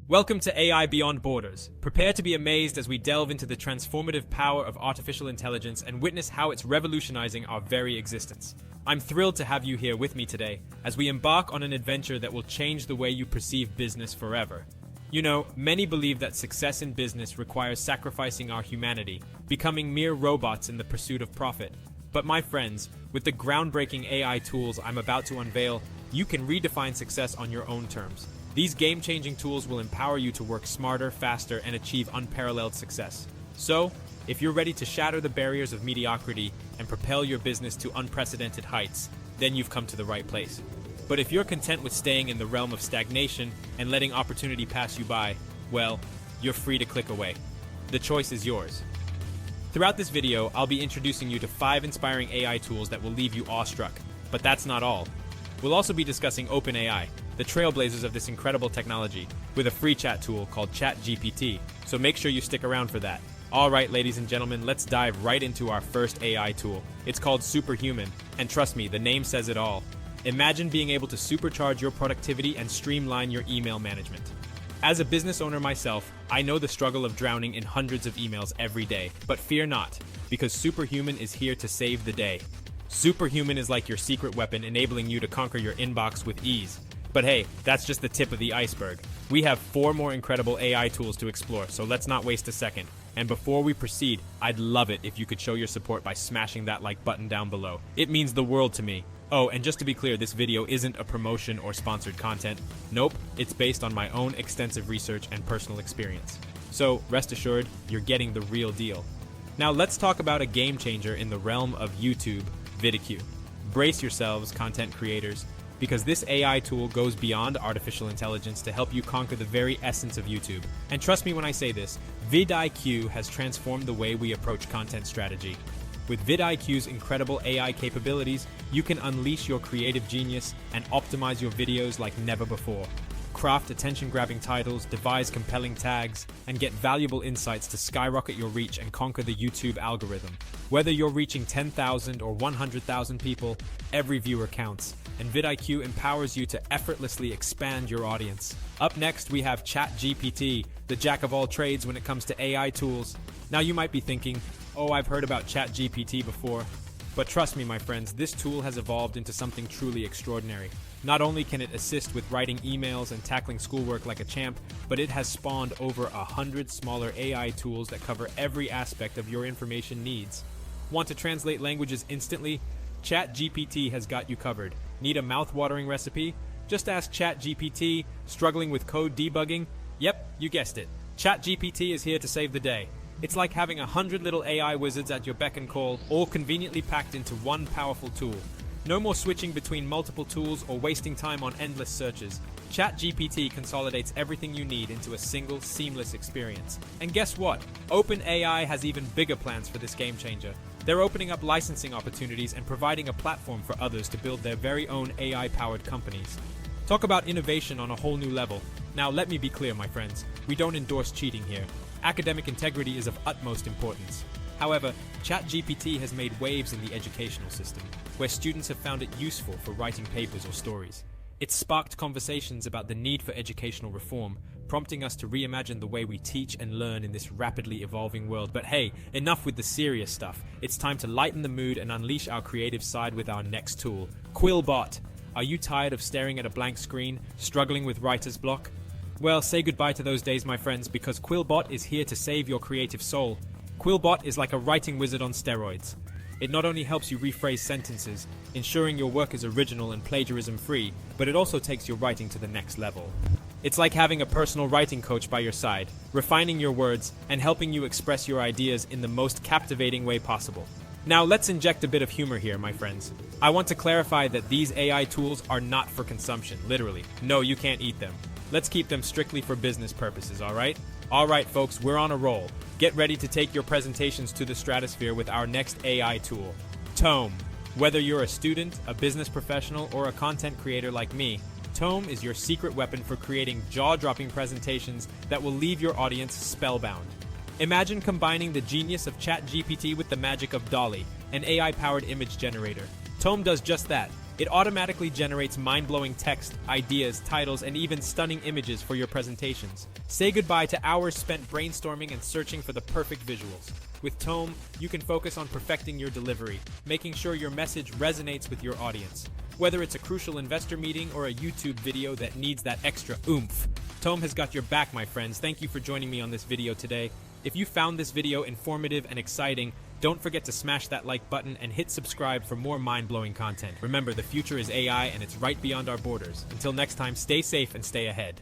Welcome to AI Beyond Borders. Prepare to be amazed as we delve into the transformative power of artificial intelligence and witness how it's revolutionizing our very existence. I'm thrilled to have you here with me today as we embark on an adventure that will change the way you perceive business forever. You know, many believe that success in business requires sacrificing our humanity, becoming mere robots in the pursuit of profit. But my friends, with the groundbreaking AI tools I'm about to unveil, you can redefine success on your own terms. These game-changing tools will empower you to work smarter, faster, and achieve unparalleled success. So, if you're ready to shatter the barriers of mediocrity and propel your business to unprecedented heights, then you've come to the right place. But if you're content with staying in the realm of stagnation and letting opportunity pass you by, well, you're free to click away. The choice is yours. Throughout this video, I'll be introducing you to 5 inspiring AI tools that will leave you awestruck. But that's not all. We'll also be discussing OpenAI, the trailblazers of this incredible technology, with a free chat tool called ChatGPT, so make sure you stick around for that. Alright, ladies and gentlemen, let's dive right into our first AI tool. It's called Superhuman, and trust me, the name says it all. Imagine being able to supercharge your productivity and streamline your email management. As a business owner myself, I know the struggle of drowning in hundreds of emails every day, but fear not, because Superhuman is here to save the day. Superhuman is like your secret weapon, enabling you to conquer your inbox with ease. But hey, that's just the tip of the iceberg. We have 4 more incredible AI tools to explore, so let's not waste a second. And before we proceed, I'd love it if you could show your support by smashing that like button down below. It means the world to me. Oh, and just to be clear, this video isn't a promotion or sponsored content. Nope, it's based on my own extensive research and personal experience. So rest assured, you're getting the real deal. Now let's talk about a game changer in the realm of YouTube, VidIQ. Brace yourselves, content creators, because this AI tool goes beyond artificial intelligence to help you conquer the very essence of YouTube. And trust me when I say this, vidIQ has transformed the way we approach content strategy. With vidIQ's incredible AI capabilities, you can unleash your creative genius and optimize your videos like never before. Craft attention-grabbing titles, devise compelling tags, and get valuable insights to skyrocket your reach and conquer the YouTube algorithm. Whether you're reaching 10,000 or 100,000 people, every viewer counts, and vidIQ empowers you to effortlessly expand your audience. Up next, we have ChatGPT, the jack of all trades when it comes to AI tools. Now you might be thinking, oh, I've heard about ChatGPT before. But trust me, my friends, this tool has evolved into something truly extraordinary. Not only can it assist with writing emails and tackling schoolwork like a champ, but it has spawned over 100 smaller AI tools that cover every aspect of your information needs. Want to translate languages instantly? ChatGPT has got you covered. Need a mouth-watering recipe? Just ask ChatGPT. Struggling with code debugging? Yep, you guessed it. ChatGPT is here to save the day. It's like having 100 little AI wizards at your beck and call, all conveniently packed into one powerful tool. No more switching between multiple tools or wasting time on endless searches. ChatGPT consolidates everything you need into a single, seamless experience. And guess what? OpenAI has even bigger plans for this game changer. They're opening up licensing opportunities and providing a platform for others to build their very own AI-powered companies. Talk about innovation on a whole new level. Now let me be clear, my friends. We don't endorse cheating here. Academic integrity is of utmost importance. However, ChatGPT has made waves in the educational system, where students have found it useful for writing papers or stories. It's sparked conversations about the need for educational reform, prompting us to reimagine the way we teach and learn in this rapidly evolving world. But hey, enough with the serious stuff. It's time to lighten the mood and unleash our creative side with our next tool, Quillbot. Are you tired of staring at a blank screen, struggling with writer's block? Well, say goodbye to those days, my friends, because Quillbot is here to save your creative soul. Quillbot is like a writing wizard on steroids. It not only helps you rephrase sentences, ensuring your work is original and plagiarism-free, but it also takes your writing to the next level. It's like having a personal writing coach by your side, refining your words and helping you express your ideas in the most captivating way possible. Now let's inject a bit of humor here, my friends. I want to clarify that these AI tools are not for consumption, literally. No, you can't eat them. Let's keep them strictly for business purposes, alright? Alright folks, we're on a roll. Get ready to take your presentations to the stratosphere with our next AI tool, Tome. Whether you're a student, a business professional, or a content creator like me, Tome is your secret weapon for creating jaw-dropping presentations that will leave your audience spellbound. Imagine combining the genius of ChatGPT with the magic of DALL-E, an AI-powered image generator. Tome does just that, It automatically generates mind-blowing text, ideas, titles, and even stunning images for your presentations. Say goodbye to hours spent brainstorming and searching for the perfect visuals. With Tome, you can focus on perfecting your delivery, making sure your message resonates with your audience. Whether it's a crucial investor meeting or a YouTube video that needs that extra oomph, Tome has got your back, my friends. Thank you for joining me on this video today. If you found this video informative and exciting, don't forget to smash that like button and hit subscribe for more mind-blowing content. Remember, the future is AI and it's right beyond our borders. Until next time, stay safe and stay ahead.